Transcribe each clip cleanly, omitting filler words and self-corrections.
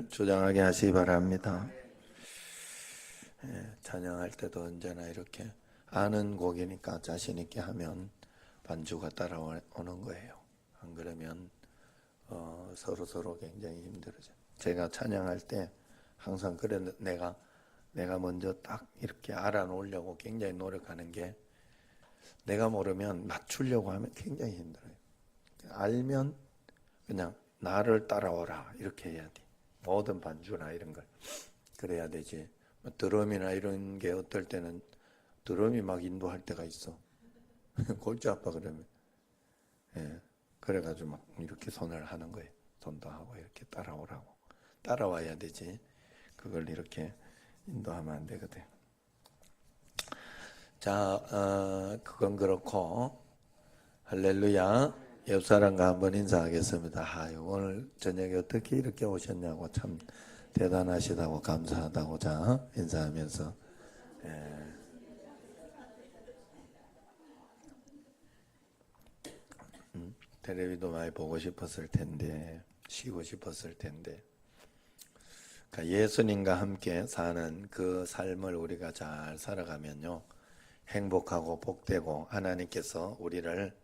주장하게 하시기 바랍니다. 찬양할 때도 언제나 이렇게 아는 곡이니까 자신 있게 하면 반주가 따라오는 거예요. 안 그러면 서로 굉장히 힘들어져. 제가 찬양할 때 항상 그래 내가 먼저 딱 이렇게 알아놓으려고 굉장히 노력하는 게, 내가 모르면 맞추려고 하면 굉장히 힘들어요. 알면 그냥 나를 따라오라 이렇게 해야 돼. 모든 반주나 이런 걸 그래야 되지. 드럼이나 이런 게 어떨 때는 드럼이 막 인도할 때가 있어. 골치 아파 그러면. 그래가지고 막 이렇게 손을 하는 거예요. 손도 하고 이렇게 따라오라고. 따라와야 되지. 그걸 이렇게 인도하면 안 되거든. 자, 그건 그렇고, 할렐루야. 옆 사람과 한번 인사하겠습니다. 오늘 저녁에 어떻게 이렇게 오셨냐고, 참 대단하시다고, 감사하다고, 자, 인사하면서. 텔레비도 많이 보고 싶었을 텐데, 쉬고 싶었을 텐데, 그러니까 예수님과 함께 사는 그 삶을 우리가 잘 살아가면요, 행복하고 복되고 하나님께서 우리를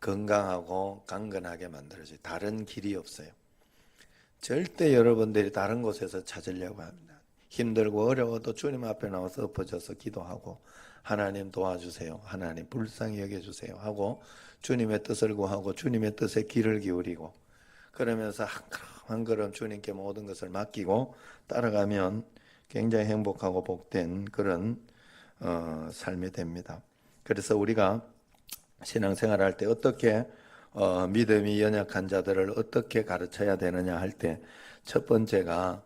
건강하고 강건하게 만들어줘요. 다른 길이 없어요. 절대 여러분들이 다른 곳에서 찾으려고 합니다. 힘들고 어려워도 주님 앞에 나와서 엎어져서 기도하고, 하나님 도와주세요, 하나님 불쌍히 여겨주세요 하고 주님의 뜻을 구하고 주님의 뜻에 귀를 기울이고, 그러면서 한 걸음 주님께 모든 것을 맡기고 따라가면 굉장히 행복하고 복된 그런 삶이 됩니다. 그래서 우리가 신앙생활 할 때 어떻게 믿음이 연약한 자들을 어떻게 가르쳐야 되느냐 할 때, 첫 번째가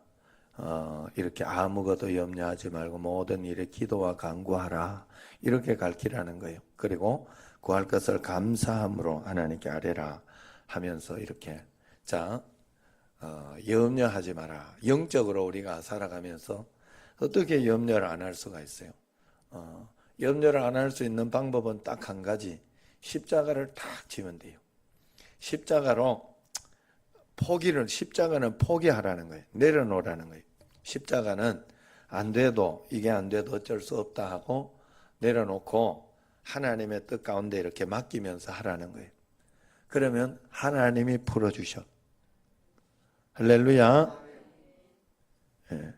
이렇게 아무것도 염려하지 말고 모든 일에 기도와 간구하라 이렇게 가르치라는 거예요. 그리고 구할 것을 감사함으로 하나님께 아뢰라 하면서 이렇게, 자, 염려하지 마라. 영적으로 우리가 살아가면서 어떻게 염려를 안 할 수가 있어요? 염려를 안 할 수 있는 방법은 딱 한 가지, 십자가를 딱 지면 돼요. 십자가로 십자가는 포기하라는 거예요. 내려놓으라는 거예요. 십자가는 안 돼도, 이게 안 돼도 어쩔 수 없다 하고 내려놓고 하나님의 뜻 가운데 이렇게 맡기면서 하라는 거예요. 그러면 하나님이 풀어주셔. 할렐루야. 예.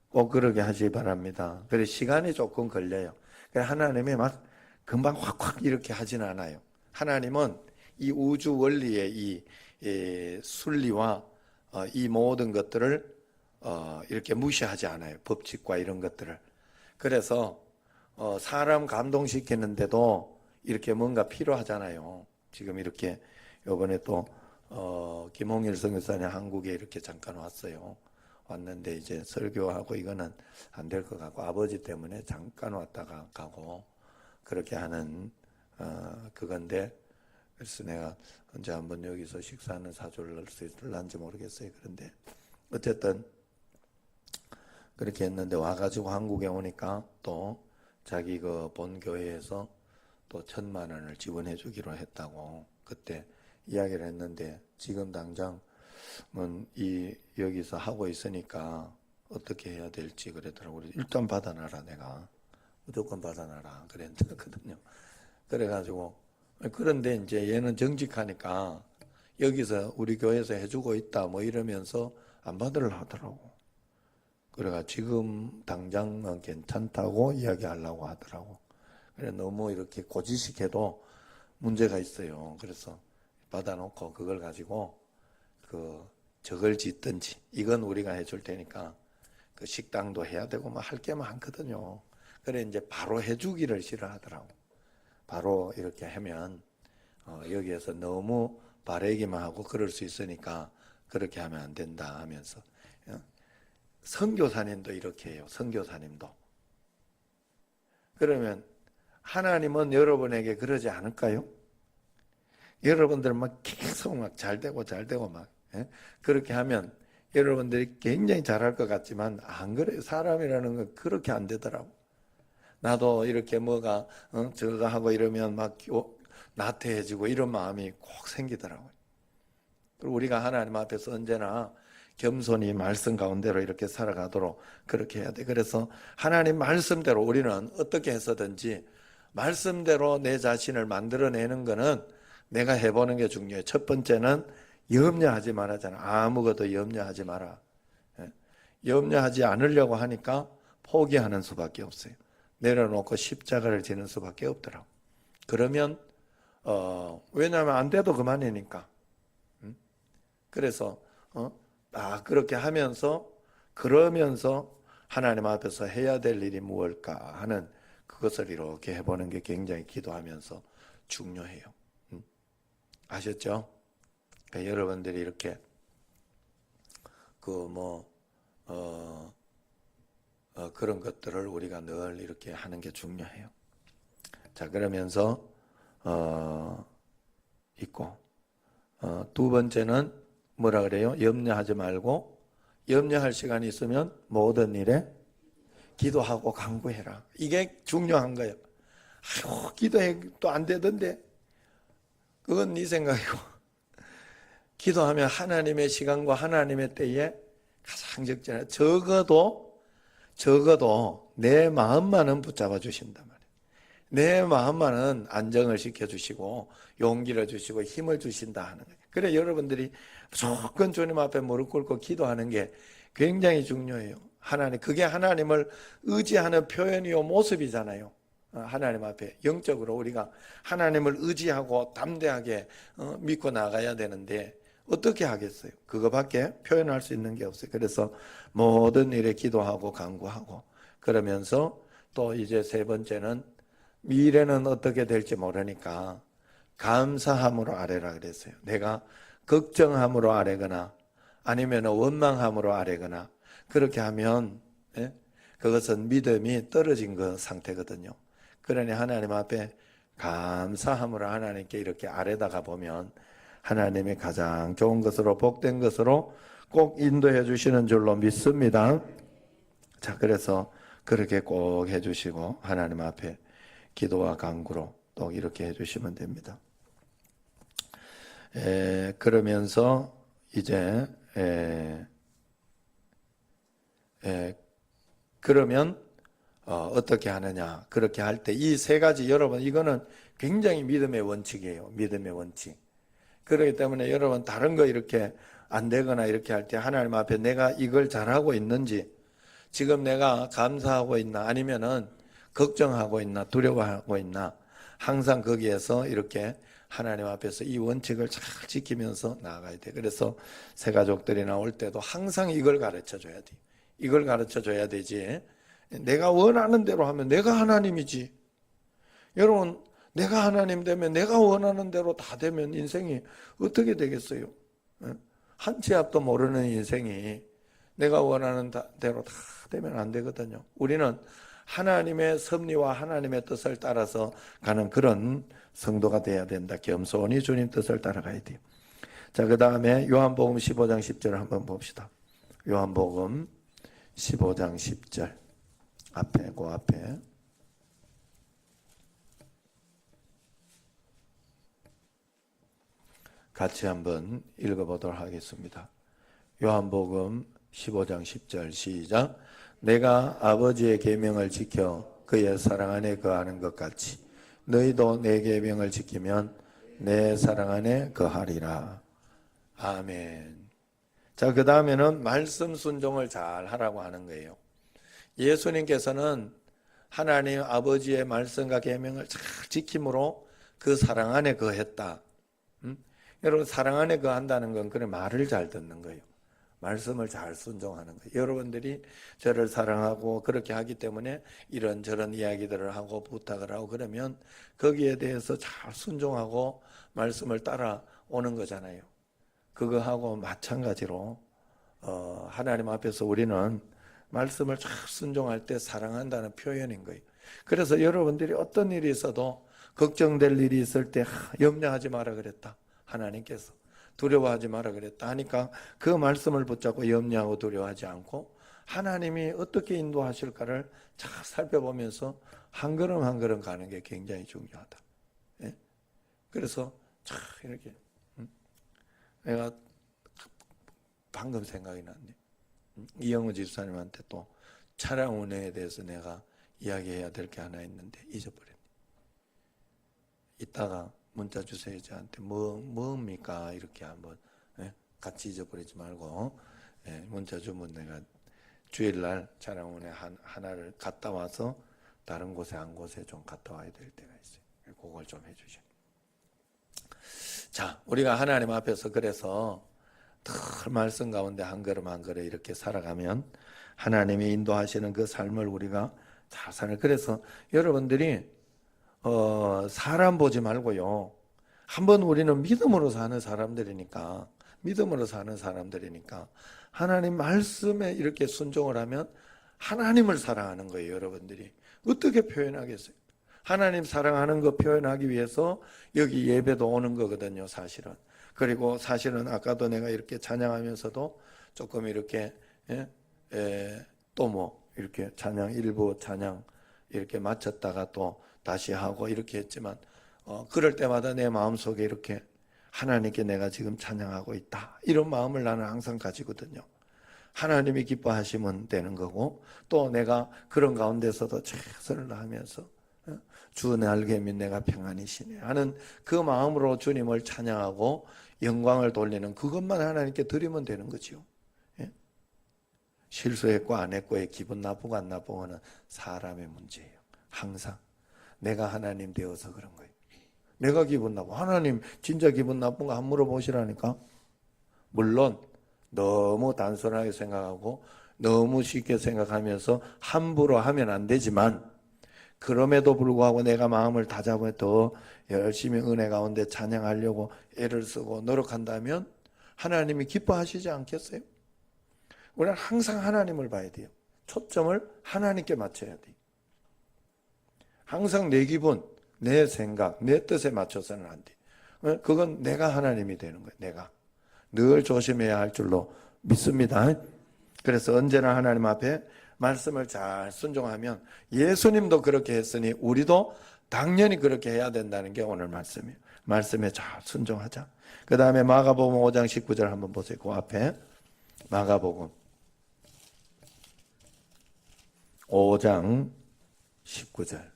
꼭 그러게 하시기 바랍니다. 그래 시간이 조금 걸려요. 그래 하나님이 막 금방 확확 이렇게 하진 않아요. 하나님은 이 우주 원리의 이 순리와 이 모든 것들을 이렇게 무시하지 않아요. 법칙과 이런 것들을. 그래서 사람 감동시키는데도 이렇게 뭔가 필요하잖아요. 지금 이렇게 이번에 또 김홍일 선교사님 한국에 이렇게 잠깐 왔는데 이제 설교하고 이거는 안 될 것 같고, 아버지 때문에 잠깐 왔다가 가고 그렇게 하는 그건데, 그래서 내가 언제 한번 여기서 식사하는 사주를 수 있을런지 모르겠어요. 그런데 어쨌든 그렇게 했는데 와가지고 한국에 오니까 또 자기 그 본 교회에서 또 1,000만 원을 지원해 주기로 했다고 그때 이야기를 했는데, 지금 당장 여기서 하고 있으니까 어떻게 해야 될지 그러더라고요. 일단 받아놔라, 내가 무조건 받아놔라 그랬거든요. 그래가지고, 그런데 이제 얘는 정직하니까 여기서 우리 교회에서 해주고 있다 뭐 이러면서 안 받으려 하더라고. 그래가 지금 당장은 괜찮다고 이야기하려고 하더라고. 그래 너무 이렇게 고지식해도 문제가 있어요. 그래서 받아놓고 그걸 가지고 저걸 짓든지, 이건 우리가 해줄 테니까 그 식당도 해야 되고 뭐 할 게 많거든요. 그래 이제 바로 해주기를 싫어하더라고. 바로 이렇게 하면 여기에서 너무 바라기만 하고 그럴 수 있으니까 그렇게 하면 안 된다 하면서, 선교사님도 이렇게 해요. 선교사님도. 그러면 하나님은 여러분에게 그러지 않을까요? 여러분들 막 계속 막 잘 되고 막 그렇게 하면 여러분들이 굉장히 잘할 것 같지만 안 그래요. 사람이라는 건 그렇게 안 되더라고. 나도 이렇게 뭐가 저거 하고 이러면 막 나태해지고 이런 마음이 꼭 생기더라고요. 그리고 우리가 하나님 앞에서 언제나 겸손히 말씀 가운데로 이렇게 살아가도록 그렇게 해야 돼. 그래서 하나님 말씀대로 우리는 어떻게 해서든지 말씀대로 내 자신을 만들어내는 거는 내가 해보는 게 중요해요. 첫 번째는 염려하지 말아잖아. 아무것도 염려하지 마라. 염려하지 않으려고 하니까 포기하는 수밖에 없어요. 내려놓고 십자가를 지는 수밖에 없더라고. 그러면 왜냐하면 안 돼도 그만이니까. 그래서 그렇게 하면서 그러면서 하나님 앞에서 해야 될 일이 무엇일까 하는 그것을 이렇게 해보는 게 굉장히 기도하면서 중요해요. 아셨죠? 그러니까 여러분들이 이렇게 그런 것들을 우리가 늘 이렇게 하는 게 중요해요. 자, 그러면서 있고 두 번째는 뭐라 그래요? 염려하지 말고 염려할 시간이 있으면 모든 일에 기도하고 간구해라. 이게 중요한 거예요. 아이고, 기도해 또 안 되던데 그건 네 생각이고 기도하면 하나님의 시간과 하나님의 때에 가장 적절해. 적어도 내 마음만은 붙잡아 주신단 말이에요. 내 마음만은 안정을 시켜주시고 용기를 주시고 힘을 주신다 하는 거예요. 그래 여러분들이 무조건 주님 앞에 무릎 꿇고 기도하는 게 굉장히 중요해요. 그게 하나님을 의지하는 표현이요 모습이잖아요. 하나님 앞에 영적으로 우리가 하나님을 의지하고 담대하게 믿고 나가야 되는데 어떻게 하겠어요? 그거밖에 표현할 수 있는 게 없어요. 그래서 모든 일에 기도하고 간구하고 그러면서 또 이제 세 번째는 미래는 어떻게 될지 모르니까 감사함으로 아뢰라 그랬어요. 내가 걱정함으로 아뢰거나 아니면 원망함으로 아뢰거나 그렇게 하면 그것은 믿음이 떨어진 그 상태거든요. 그러니 하나님 앞에 감사함으로 하나님께 이렇게 아뢰다가 보면 하나님이 가장 좋은 것으로 복된 것으로 꼭 인도해 주시는 줄로 믿습니다. 자, 그래서 그렇게 꼭 해주시고 하나님 앞에 기도와 간구로 또 이렇게 해주시면 됩니다. 그러면서 이제 그러면 어떻게 하느냐? 그렇게 할 때 이 세 가지 여러분 이거는 굉장히 믿음의 원칙이에요. 믿음의 원칙. 그렇기 때문에 여러분 다른 거 이렇게 안 되거나 이렇게 할 때 하나님 앞에 내가 이걸 잘하고 있는지 지금 내가 감사하고 있나 아니면은 걱정하고 있나 두려워하고 있나 항상 거기에서 이렇게 하나님 앞에서 이 원칙을 잘 지키면서 나아가야 돼. 그래서 새 가족들이 나올 때도 항상 이걸 가르쳐 줘야 돼. 이걸 가르쳐 줘야 되지. 내가 원하는 대로 하면 내가 하나님이지. 여러분 내가 하나님 되면 내가 원하는 대로 다 되면 인생이 어떻게 되겠어요? 한 치 앞도 모르는 인생이 내가 원하는 대로 다 되면 안 되거든요. 우리는 하나님의 섭리와 하나님의 뜻을 따라서 가는 그런 성도가 돼야 된다. 겸손히 주님 뜻을 따라가야 돼요. 자, 그 다음에 요한복음 15장 10절 한번 봅시다. 요한복음 15장 10절 그 앞에 같이 한번 읽어보도록 하겠습니다. 요한복음 15장 10절 시작. 내가 아버지의 계명을 지켜 그의 사랑 안에 거하는 것 같이 너희도 내 계명을 지키면 내 사랑 안에 거하리라. 아멘. 자, 그 다음에는 말씀 순종을 잘 하라고 하는 거예요. 예수님께서는 하나님 아버지의 말씀과 계명을 잘 지킴으로 그 사랑 안에 거했다. 여러분 사랑 안에 거한다는 건 그런 말을 잘 듣는 거예요. 말씀을 잘 순종하는 거예요. 여러분들이 저를 사랑하고 그렇게 하기 때문에 이런저런 이야기들을 하고 부탁을 하고 그러면 거기에 대해서 잘 순종하고 말씀을 따라오는 거잖아요. 그거하고 마찬가지로 하나님 앞에서 우리는 말씀을 잘 순종할 때 사랑한다는 표현인 거예요. 그래서 여러분들이 어떤 일이 있어도 걱정될 일이 있을 때 염려하지 마라 그랬다. 하나님께서 두려워하지 마라 그랬다 하니까 그 말씀을 붙잡고 염려하고 두려워하지 않고 하나님이 어떻게 인도하실까를 잘 살펴보면서 한 걸음 한 걸음 가는 게 굉장히 중요하다. 예? 그래서 참 이렇게 내가 방금 생각이 났네. 이영호 집사님한테 또 차량 운행에 대해서 내가 이야기해야 될 게 하나 있는데 잊어버렸네. 이따가 문자 주세요. 저한테 뭡니까? 이렇게 한번 같이 잊어버리지 말고 문자 주면 내가 주일날 차량 운행 하나를 갔다 와서 다른 곳에 한 곳에 좀 갔다 와야 될 때가 있어요. 그걸 좀 해주셔. 자, 우리가 하나님 앞에서 그래서 늘 말씀 가운데 한 걸음 한 걸음 이렇게 살아가면 하나님이 인도하시는 그 삶을 우리가 잘 사는. 그래서 여러분들이 사람 보지 말고요. 한번 우리는 믿음으로 사는 사람들이니까 하나님 말씀에 이렇게 순종을 하면 하나님을 사랑하는 거예요. 여러분들이 어떻게 표현하겠어요? 하나님 사랑하는 거 표현하기 위해서 여기 예배도 오는 거거든요, 사실은. 그리고 사실은 아까도 내가 이렇게 찬양하면서도 조금 이렇게 또 뭐 이렇게 찬양 일부 찬양 이렇게 마쳤다가 또 다시 하고 이렇게 했지만 그럴 때마다 내 마음속에 이렇게 하나님께 내가 지금 찬양하고 있다, 이런 마음을 나는 항상 가지거든요. 하나님이 기뻐하시면 되는 거고, 또 내가 그런 가운데서도 최선을 다하면서 주 날개미 내가 평안이시네 하는 그 마음으로 주님을 찬양하고 영광을 돌리는 그것만 하나님께 드리면 되는 거죠. 실수했고 안 했고의 기분 나쁘고 안 나쁜 거는 사람의 문제예요. 항상 내가 하나님 되어서 그런 거예요. 내가 기분 나빠. 하나님 진짜 기분 나쁜 거 한 물어보시라니까. 물론 너무 단순하게 생각하고 너무 쉽게 생각하면서 함부로 하면 안 되지만, 그럼에도 불구하고 내가 마음을 다잡아 더 열심히 은혜 가운데 찬양하려고 애를 쓰고 노력한다면 하나님이 기뻐하시지 않겠어요? 우리는 항상 하나님을 봐야 돼요. 초점을 하나님께 맞춰야 돼요. 항상 내 기분, 내 생각, 내 뜻에 맞춰서는 안 돼요. 그건 내가 하나님이 되는 거예요. 내가 늘 조심해야 할 줄로 믿습니다. 그래서 언제나 하나님 앞에 말씀을 잘 순종하면, 예수님도 그렇게 했으니 우리도 당연히 그렇게 해야 된다는 게 오늘 말씀이에요. 말씀에 잘 순종하자. 그 다음에 마가복음 5장 19절 한번 보세요. 그 앞에 마가복음 5장 19절.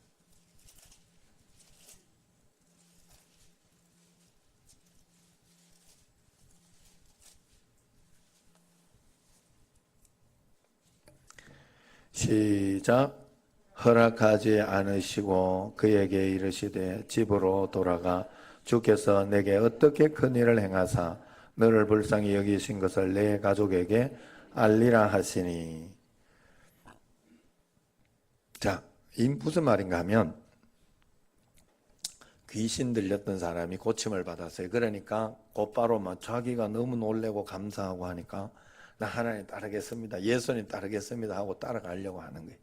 시작. 허락하지 않으시고 그에게 이르시되 집으로 돌아가 주께서 내게 어떻게 큰 일을 행하사 너를 불쌍히 여기신 것을 내 가족에게 알리라 하시니. 자, 이 무슨 말인가 하면, 귀신 들렸던 사람이 고침을 받았어요. 그러니까 곧바로 막 자기가 너무 놀래고 감사하고 하니까 나 하나님 따르겠습니다, 예수님 따르겠습니다 하고 따라가려고 하는 거예요.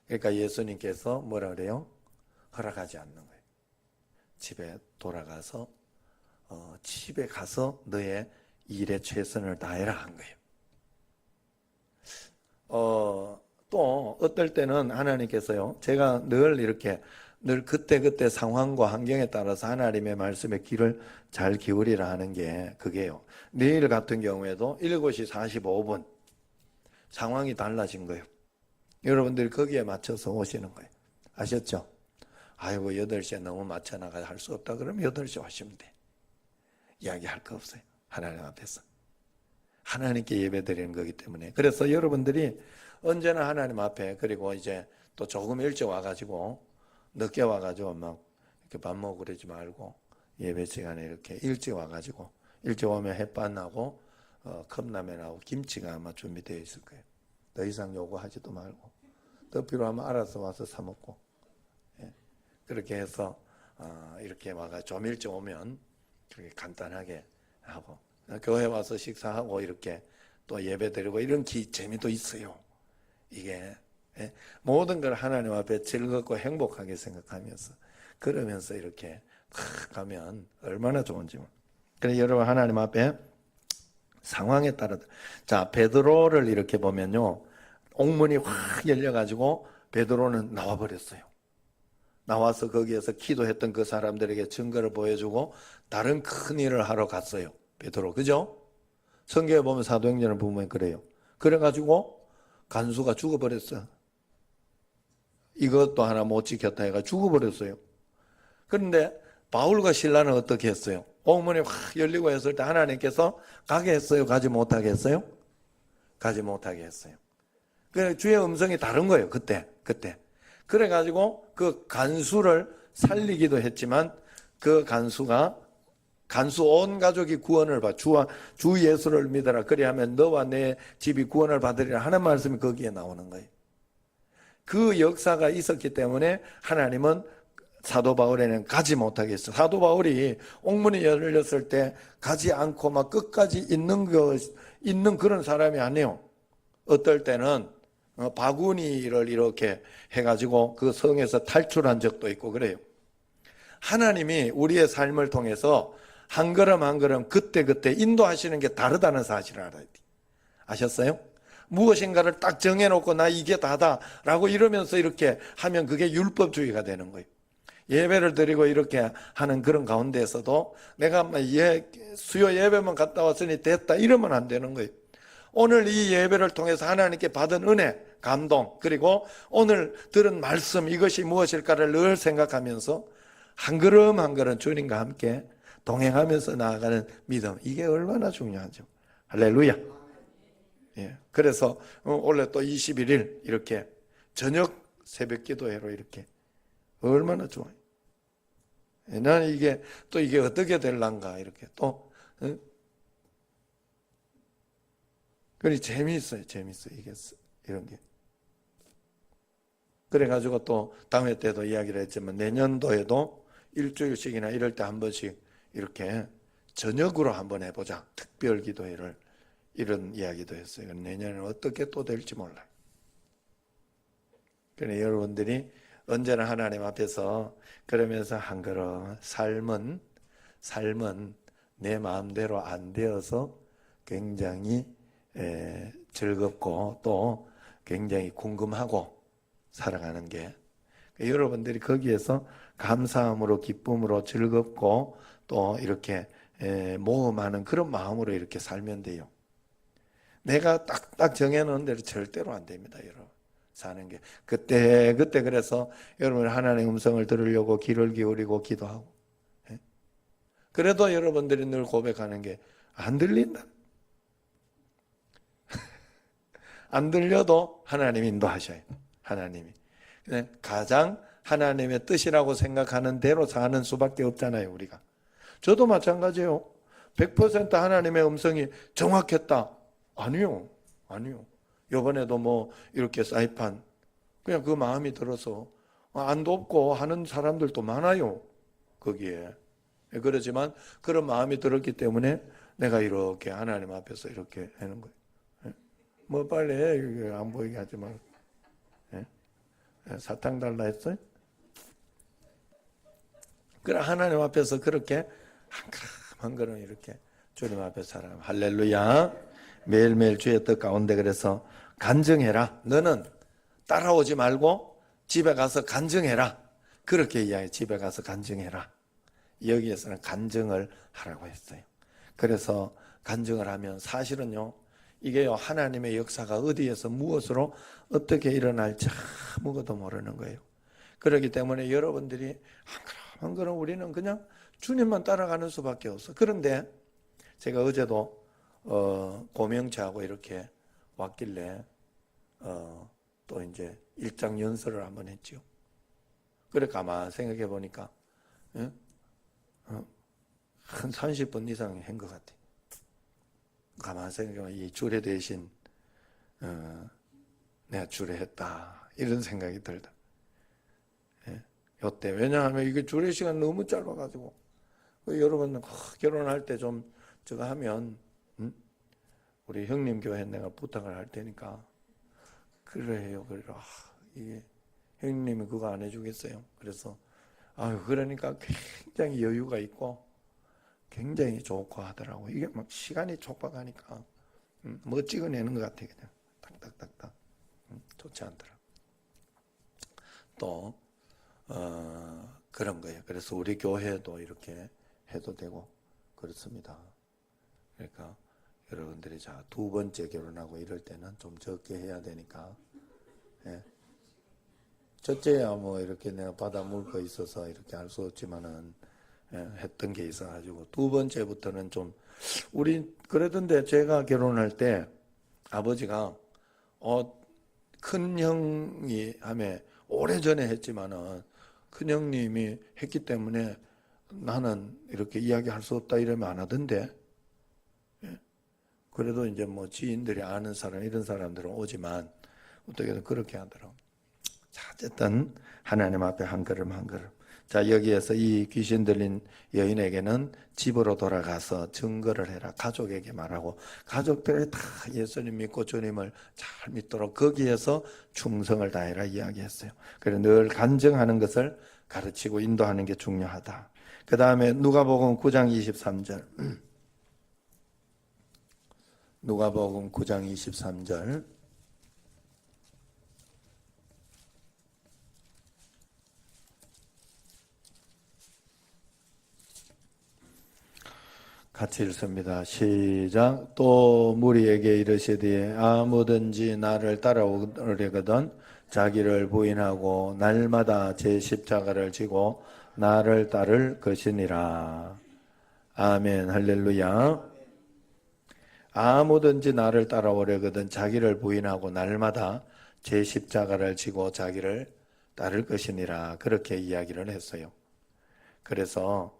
그러니까 예수님께서 뭐라 그래요? 허락하지 않는 거예요. 집에 돌아가서 집에 가서 너의 일에 최선을 다해라 한 거예요. 또 어떨 때는 하나님께서요, 제가 늘 이렇게 늘 그때그때 상황과 환경에 따라서 하나님의 말씀에 귀를 잘 기울이라 하는 게 그게요. 내일 같은 경우에도 7시 45분 상황이 달라진 거예요. 여러분들이 거기에 맞춰서 오시는 거예요. 아셨죠? 아이고 8시에 너무 맞춰나가 할 수 없다 그러면 8시 오시면 돼. 이야기할 거 없어요. 하나님 앞에서. 하나님께 예배 드리는 거기 때문에. 그래서 여러분들이 언제나 하나님 앞에, 그리고 이제 또 조금 일찍 와가지고 늦게 와가지고 막 이렇게 밥 먹고 그러지 말고, 예배 시간에 이렇게 일찍 와가지고, 일찍 오면 햇반 나고 컵라면하고 김치가 아마 준비되어 있을 거예요. 더 이상 요구하지도 말고, 더 필요하면 알아서 와서 사 먹고, 그렇게 해서 이렇게 와가 좀 일찍 오면 그렇게 간단하게 하고, 교회 와서 식사하고 이렇게 또 예배 드리고 이런 재미도 있어요. 이게 모든 걸 하나님 앞에 즐겁고 행복하게 생각하면서 그러면서 이렇게 가면 얼마나 좋은지. 그래서 여러분 하나님 앞에 상황에 따라, 자 베드로를 이렇게 보면요, 옥문이 확 열려가지고 베드로는 나와버렸어요. 나와서 거기에서 기도했던 그 사람들에게 증거를 보여주고 다른 큰 일을 하러 갔어요. 베드로, 그죠? 성경에 보면 사도행전을 보면 그래요. 그래가지고 간수가 죽어버렸어. 이것도 하나 못 지켰다 해가 죽어버렸어요. 그런데 바울과 실라는 어떻게 했어요? 옥문이 확 열리고 했을 때 하나님께서 가게 했어요? 가지 못하게 했어요? 가지 못하게 했어요. 그래 주의 음성이 다른 거예요. 그때. 그래가지고 그 간수를 살리기도 했지만 그 간수 온 가족이 구원을 받. 주 예수를 믿어라. 그리하면 너와 내 집이 구원을 받으리라 하는 말씀이 거기에 나오는 거예요. 그 역사가 있었기 때문에 하나님은 사도 바울에는 가지 못하게 했어요. 사도 바울이 옥문이 열렸을 때 가지 않고 막 끝까지 있는 그런 사람이 아니에요. 어떨 때는 바구니를 이렇게 해가지고 그 성에서 탈출한 적도 있고 그래요. 하나님이 우리의 삶을 통해서 한 걸음 한 걸음 그때 인도하시는 게 다르다는 사실을 알아야 돼. 아셨어요? 무엇인가를 딱 정해놓고 나 이게 다다 라고 이러면서 이렇게 하면 그게 율법주의가 되는 거예요. 예배를 드리고 이렇게 하는 그런 가운데에서도 내가 수요 예배만 갔다 왔으니 됐다 이러면 안 되는 거예요. 오늘 이 예배를 통해서 하나님께 받은 은혜, 감동, 그리고 오늘 들은 말씀 이것이 무엇일까를 늘 생각하면서 한 걸음 한 걸음 주님과 함께 동행하면서 나아가는 믿음, 이게 얼마나 중요하죠. 할렐루야. 예. 그래서 원래 또 21일 이렇게 저녁 새벽 기도회로 이렇게 얼마나 좋아요. 예, 나는 이게 어떻게 될란가 이렇게 또 그리 재미있어요. 이게 이런 게. 그래가지고 또 다음에 때도 이야기를 했지만 내년도에도 일주일씩이나 이럴 때 한 번씩 이렇게 저녁으로 한번 해보자. 특별 기도회를 이런 이야기도 했어요. 내년에는 어떻게 또 될지 몰라요. 그러니 여러분들이 언제나 하나님 앞에서 그러면서 한 걸음 삶은 내 마음대로 안 되어서 굉장히 즐겁고 또 굉장히 궁금하고 살아가는 게 여러분들이 거기에서 감사함으로 기쁨으로 즐겁고 또 이렇게 모험하는 그런 마음으로 이렇게 살면 돼요. 내가 딱딱 정해놓은 대로 절대로 안 됩니다, 여러분. 사는 게. 그때 그래서 여러분 하나님의 음성을 들으려고 귀를 기울이고 기도하고. 그래도 여러분들이 늘 고백하는 게 안 들린다. 안 들려도 하나님 인도하셔요. 하나님이. 가장 하나님의 뜻이라고 생각하는 대로 사는 수밖에 없잖아요, 우리가. 저도 마찬가지예요. 100% 하나님의 음성이 정확했다. 아니요. 이번에도 이렇게 사이판 그냥 그 마음이 들어서 안도 없고 하는 사람들도 많아요. 거기에. 그렇지만 그런 마음이 들었기 때문에 내가 이렇게 하나님 앞에서 이렇게 하는 거예요. 빨리 해. 안 보이게 하지 말고. 사탕 달라 했어요? 그래 하나님 앞에서 그렇게 한 걸음 이렇게 주님 앞에서 살아가면 할렐루야. 매일매일 주의 뜻 가운데 그래서 간증해라. 너는 따라오지 말고 집에 가서 간증해라. 그렇게 이야기해. 집에 가서 간증해라. 여기에서는 간증을 하라고 했어요. 그래서 간증을 하면 사실은요. 이게요. 하나님의 역사가 어디에서 무엇으로 어떻게 일어날지 아무것도 모르는 거예요. 그렇기 때문에 여러분들이 한 걸음 우리는 그냥 주님만 따라가는 수밖에 없어. 그런데 제가 어제도 고명체하고 이렇게 왔길래 또 이제 일장 연설을 한번 했죠. 그래 가만 생각해 보니까 한 30분 이상 한 것 같아. 가만 생각해보면 이 주례 대신 내가 주례했다 이런 생각이 들다. 요때 왜냐하면 이게 주례 시간 너무 짧아가지고 여러분 결혼할 때 좀 저거 하면 우리 형님 교회 내가 부탁을 할 테니까 그래요. 이게 형님이 그거 안 해주겠어요. 그래서 그러니까 굉장히 여유가 있고 굉장히 좋고 하더라고. 이게 막 시간이 촉박하니까 뭐 찍어내는 것 같아. 그냥 딱딱딱딱 좋지 않더라. 또 그런 거예요. 그래서 우리 교회도 이렇게 해도 되고 그렇습니다. 그러니까 여러분들이 자, 두 번째 결혼하고 이럴 때는 좀 적게 해야 되니까. 예. 첫째야 뭐 이렇게 내가 받아 물을 거 있어서 이렇게 할 수 없지만은 예, 했던 게 있어가지고 두 번째부터는 좀 우리 그러던데 제가 결혼할 때 아버지가 큰 형이 하면 오래전에 했지만은 큰 형님이 했기 때문에 나는 이렇게 이야기할 수 없다 이러면 안 하던데. 예. 그래도 이제 뭐 지인들이 아는 사람 이런 사람들은 오지만 어떻게든 그렇게 하더라고. 자, 어쨌든 하나님 앞에 한 걸음 한 걸음. 자, 여기에서 이 귀신 들린 여인에게는 집으로 돌아가서 증거를 해라. 가족에게 말하고 가족들이 다 예수님 믿고 주님을 잘 믿도록 거기에서 충성을 다해라 이야기했어요. 그래서 늘 간증하는 것을 가르치고 인도하는 게 중요하다. 그 다음에 누가복음 9장 23절. 누가복음 9장 23절. 같이 읽습니다. 시작. 또 무리에게 이르시되 아무든지 나를 따라오려거든 자기를 부인하고 날마다 제 십자가를 지고 나를 따를 것이니라. 아멘. 할렐루야. 아무든지 나를 따라오려거든 자기를 부인하고 날마다 제 십자가를 지고 자기를 따를 것이니라. 그렇게 이야기를 했어요. 그래서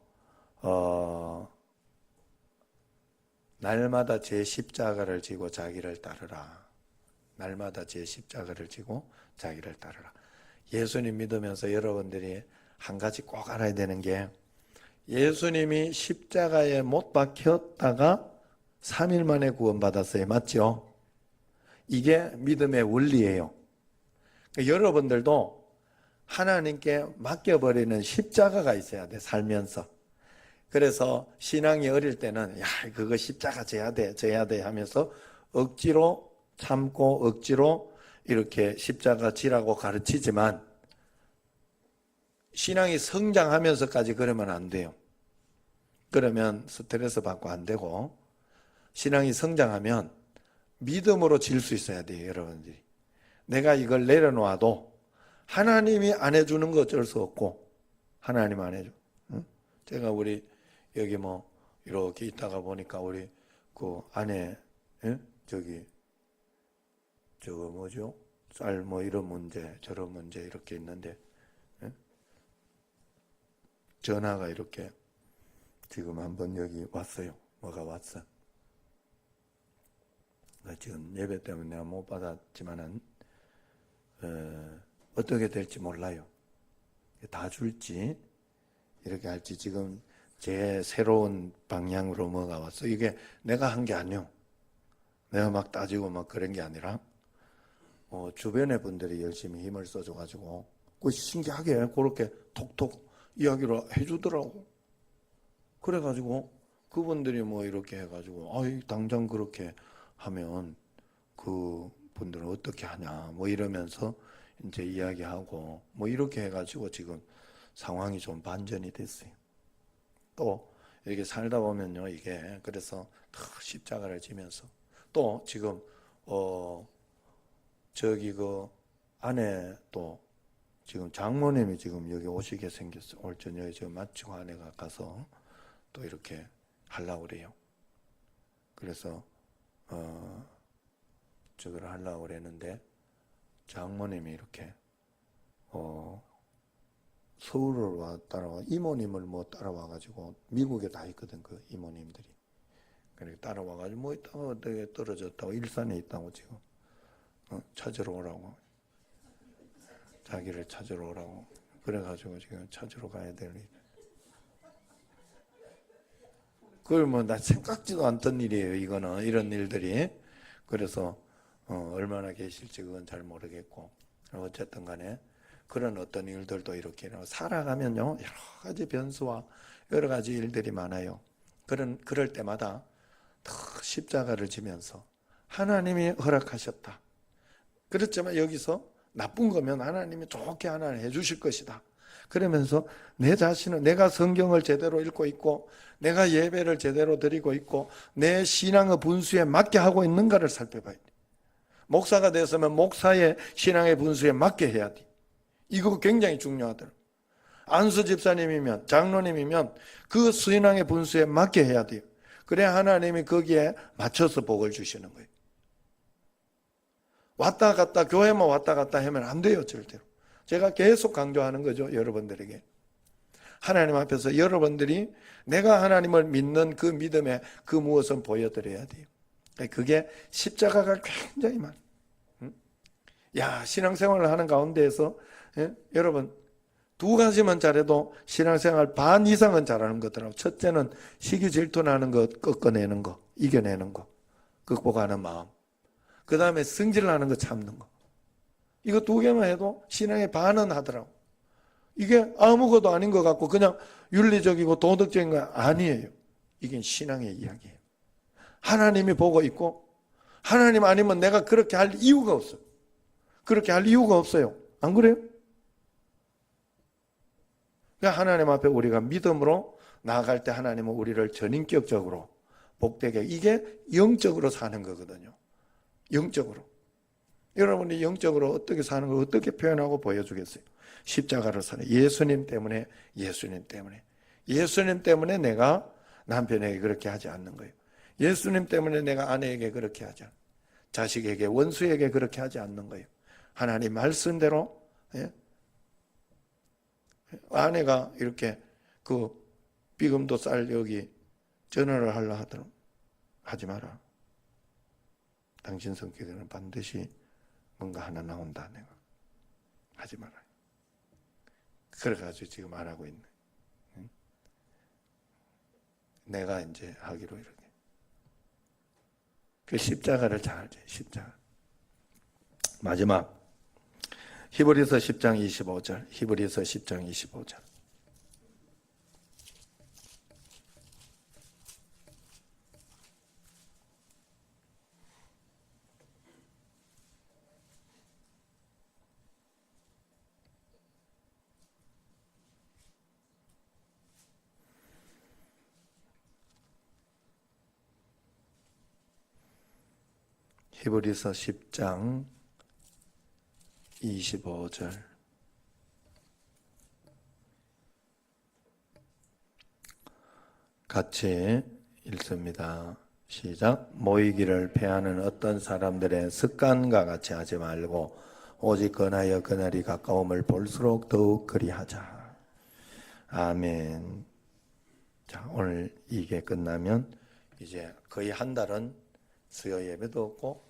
날마다 제 십자가를 지고 자기를 따르라. 날마다 제 십자가를 지고 자기를 따르라. 예수님 믿으면서 여러분들이 한 가지 꼭 알아야 되는 게 예수님이 십자가에 못 박혔다가 3일 만에 구원받았어요. 맞죠? 이게 믿음의 원리예요. 그러니까 여러분들도 하나님께 맡겨버리는 십자가가 있어야 돼, 살면서. 그래서 신앙이 어릴 때는 야 그거 십자가 져야 돼 하면서 억지로 참고 억지로 이렇게 십자가 지라고 가르치지만 신앙이 성장하면서까지 그러면 안 돼요. 그러면 스트레스 받고 안 되고 신앙이 성장하면 믿음으로 질 수 있어야 돼요. 여러분들이 내가 이걸 내려놓아도 하나님이 안 해주는 거 어쩔 수 없고 하나님 안 해줘. 응? 제가 우리 여기 뭐 이렇게 있다가 보니까 우리 그 안에 저기 저거 뭐죠? 쌀 뭐 이런 문제 저런 문제 이렇게 있는데 전화가 이렇게 지금 한번 여기 왔어요. 뭐가 왔어. 지금 예배 때문에 내가 못 받았지만은 어떻게 될지 몰라요. 다 줄지 이렇게 할지 지금 제 새로운 방향으로 뭐가 왔어. 이게 내가 한 게 아니요. 내가 막 따지고 막 그런 게 아니라 주변의 분들이 열심히 힘을 써줘가지고 그 신기하게 그렇게 톡톡 이야기를 해주더라고. 그래가지고 그분들이 뭐 이렇게 해가지고 당장 그렇게 하면 그 분들은 어떻게 하냐 뭐 이러면서 이제 이야기하고 뭐 이렇게 해가지고 지금 상황이 좀 반전이 됐어요. 또 이렇게 살다 보면요 이게 그래서 십자가를 지면서 또 지금 저기 그 안에 또 지금 장모님이 지금 여기 오시게 생겼어요. 올 저녁에 지금 마치고 아내가 가서 또 이렇게 하려고 그래요. 그래서 저걸 하려고 그랬는데 장모님이 이렇게 서울을 따라와 이모님을 뭐 따라와가지고 미국에 다 있거든 그 이모님들이. 그렇게 따라와가지고 뭐 있다고 어떻게 떨어졌다고 일산에 있다고 지금 찾으러 오라고 자기를 찾으러 오라고 그래가지고 지금 찾으러 가야 될 일. 그걸 뭐 나 생각지도 않던 일이에요. 이거는 이런 일들이. 그래서 얼마나 계실지 그건 잘 모르겠고 어쨌든 간에 그런 어떤 일들도 이렇게 살아가면요 여러 가지 변수와 여러 가지 일들이 많아요. 그럴 때마다 더 십자가를 지면서 하나님이 허락하셨다. 그렇지만 여기서 나쁜 거면 하나님이 좋게 하나 해주실 것이다. 그러면서 내 자신은 내가 성경을 제대로 읽고 있고 내가 예배를 제대로 드리고 있고 내 신앙의 분수에 맞게 하고 있는가를 살펴봐야 돼. 목사가 됐으면 목사의 신앙의 분수에 맞게 해야 돼. 이거 굉장히 중요하더라고요. 안수 집사님이면 장로님이면 그 신앙의 분수에 맞게 해야 돼요. 그래야 하나님이 거기에 맞춰서 복을 주시는 거예요. 왔다 갔다 교회만 왔다 갔다 하면 안 돼요. 절대로. 제가 계속 강조하는 거죠. 여러분들에게. 하나님 앞에서 여러분들이 내가 하나님을 믿는 그 믿음의 그 무엇을 보여드려야 돼요. 그게 십자가가 굉장히 많아요. 야, 신앙생활을 하는 가운데에서 여러분 두 가지만 잘해도 신앙생활 반 이상은 잘하는 거더라고요. 첫째는 시기 질투나는 것 꺾어내는 거, 이겨내는 거, 극복하는 마음. 그 다음에 승질나는 거 참는 거. 이거 두 개만 해도 신앙의 반은 하더라고. 이게 아무것도 아닌 것 같고 그냥 윤리적이고 도덕적인 거 아니에요. 이게 신앙의 이야기예요. 하나님이 보고 있고 하나님 아니면 내가 그렇게 할 이유가 없어요. 그렇게 할 이유가 없어요. 안 그래요? 그러니까 하나님 앞에 우리가 믿음으로 나아갈 때 하나님은 우리를 전인격적으로 복되게, 이게 영적으로 사는 거거든요. 영적으로. 여러분이 영적으로 어떻게 사는 걸 어떻게 표현하고 보여주겠어요? 십자가를 사는 예수님 때문에, 예수님 때문에. 예수님 때문에 내가 남편에게 그렇게 하지 않는 거예요. 예수님 때문에 내가 아내에게 그렇게 하지 않는 거예요. 자식에게, 원수에게 그렇게 하지 않는 거예요. 하나님 말씀대로. 아내가 이렇게 그 비금도 쌀 여기 전화를 하려 하더라도 하지 마라. 당신 성격에는 반드시 뭔가 하나 나온다. 내가 하지 마라. 그래가지고 지금 안 하고 있네. 내가 이제 하기로 이렇게. 그 십자가를 잘 알죠. 십자가. 마지막 히브리서 10장 25절. 히브리서 10장 25절. 히브리서 10장 25절. 같이 읽습니다. 시작. 모이기를 패하는 어떤 사람들의 습관과 같이 하지 말고 오직 권하여 그날이 가까움을 볼수록 더욱 그리하자. 아멘. 자, 오늘 이게 끝나면 이제 거의 한 달은 수요 예배도 없고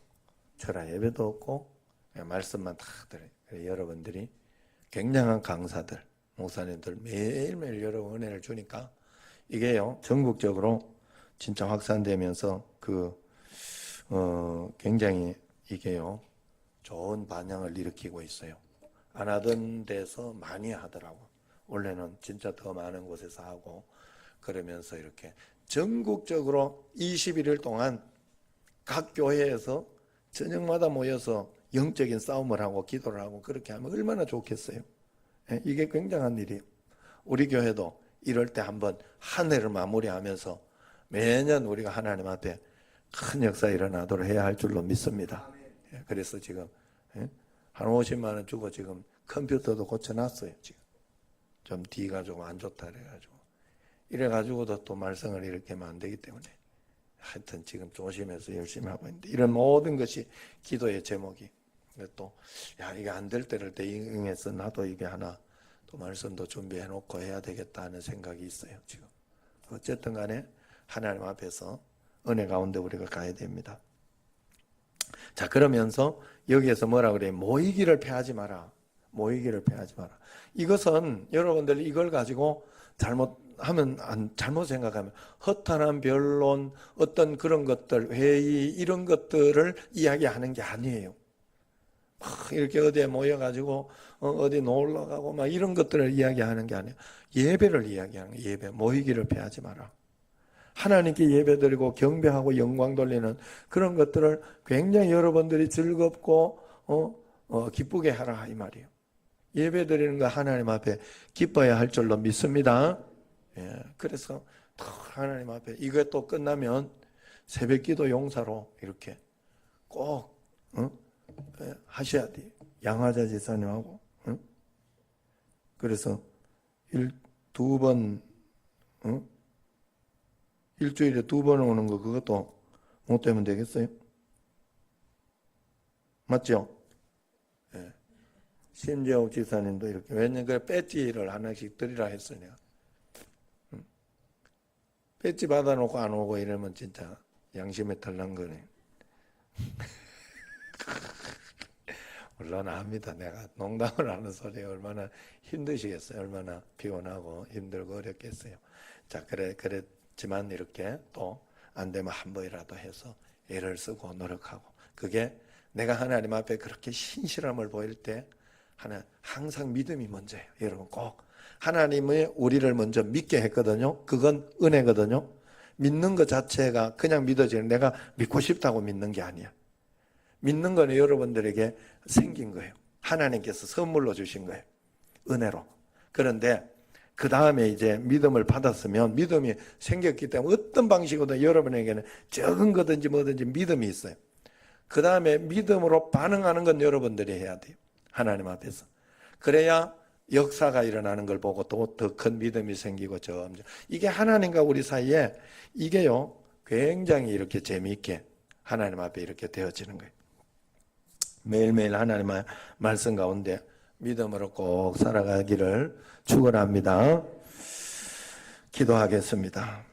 철야 예배도 없고 말씀만 다 들어요. 여러분들이 굉장한 강사들, 목사님들 매일매일 여러분 은혜를 주니까 이게요 전국적으로 진짜 확산되면서 굉장히 이게요 좋은 반향을 일으키고 있어요. 안 하던 데서 많이 하더라고. 원래는 진짜 더 많은 곳에서 하고 그러면서 이렇게 전국적으로 21일 동안 각 교회에서 저녁마다 모여서 영적인 싸움을 하고 기도를 하고 그렇게 하면 얼마나 좋겠어요. 이게 굉장한 일이에요. 우리 교회도 이럴 때 한번 한 해를 마무리하면서 매년 우리가 하나님 앞에 큰 역사 일어나도록 해야 할 줄로 믿습니다. 그래서 지금 한 50만 원 주고 지금 컴퓨터도 고쳐놨어요. 지금 좀 D가 좀 안 좋다 이래가지고도 또 말썽을 이렇게 하면 안 되기 때문에 하여튼 지금 조심해서 열심히 하고 있는데 이런 모든 것이 기도의 제목이 또 야 이게 안 될 때를 대응해서 나도 이게 하나 또 말씀도 준비해 놓고 해야 되겠다 하는 생각이 있어요. 지금 어쨌든 간에 하나님 앞에서 은혜 가운데 우리가 가야 됩니다. 자, 그러면서 여기에서 뭐라 그래요? 모이기를 패하지 마라. 모이기를 패하지 마라. 이것은 여러분들이 이걸 가지고 잘못 생각하면 허탄한 변론, 어떤 그런 것들, 회의 이런 것들을 이야기하는 게 아니에요. 막 이렇게 어디에 모여가지고 어디 놀러 가고 막 이런 것들을 이야기하는 게 아니에요. 예배를 이야기하는 거예요. 예배, 모이기를 패하지 마라. 하나님께 예배드리고 경배하고 영광 돌리는 그런 것들을 굉장히 여러분들이 즐겁고 기쁘게 하라 이 말이에요. 예배 드리는 거 하나님 앞에 기뻐야 할 줄로 믿습니다. 예, 그래서 하나님 앞에 이것도 끝나면 새벽 기도 용사로 이렇게 꼭 하셔야 돼요. 양화자 지사님하고. 그래서 두 번, 일주일에 2번 오는 거 그것도 못 되면 되겠어요? 맞죠? 예. 심재옥 지사님도 이렇게, 왜냐면 그 배지를 하나씩 드리라 했어요. 내가. 배지 받아놓고 안 오고 이러면 진짜 양심에 털난 거네. 물론 압니다. 내가 농담을 하는 소리에 얼마나 힘드시겠어요. 얼마나 피곤하고 힘들고 어렵겠어요. 자, 그랬지만 이렇게 또 안 되면 한 번이라도 해서 애를 쓰고 노력하고, 그게 내가 하나님 앞에 그렇게 신실함을 보일 때 항상 믿음이 먼저예요. 여러분 꼭 하나님의 우리를 먼저 믿게 했거든요. 그건 은혜거든요. 믿는 것 자체가 그냥 믿어지는, 내가 믿고 싶다고 믿는 게 아니야. 믿는 거는 여러분들에게 생긴 거예요. 하나님께서 선물로 주신 거예요. 은혜로. 그런데 그 다음에 이제 믿음을 받았으면 믿음이 생겼기 때문에 어떤 방식으로든 여러분에게는 적은 거든지 뭐든지 믿음이 있어요. 그 다음에 믿음으로 반응하는 건 여러분들이 해야 돼요. 하나님 앞에서. 그래야 역사가 일어나는 걸 보고 또 더 큰 믿음이 생기고 점점. 이게 하나님과 우리 사이에 이게요, 굉장히 이렇게 재미있게 하나님 앞에 이렇게 되어지는 거예요. 매일매일 하나님의 말씀 가운데 믿음으로 꼭 살아가기를 축원합니다. 기도하겠습니다.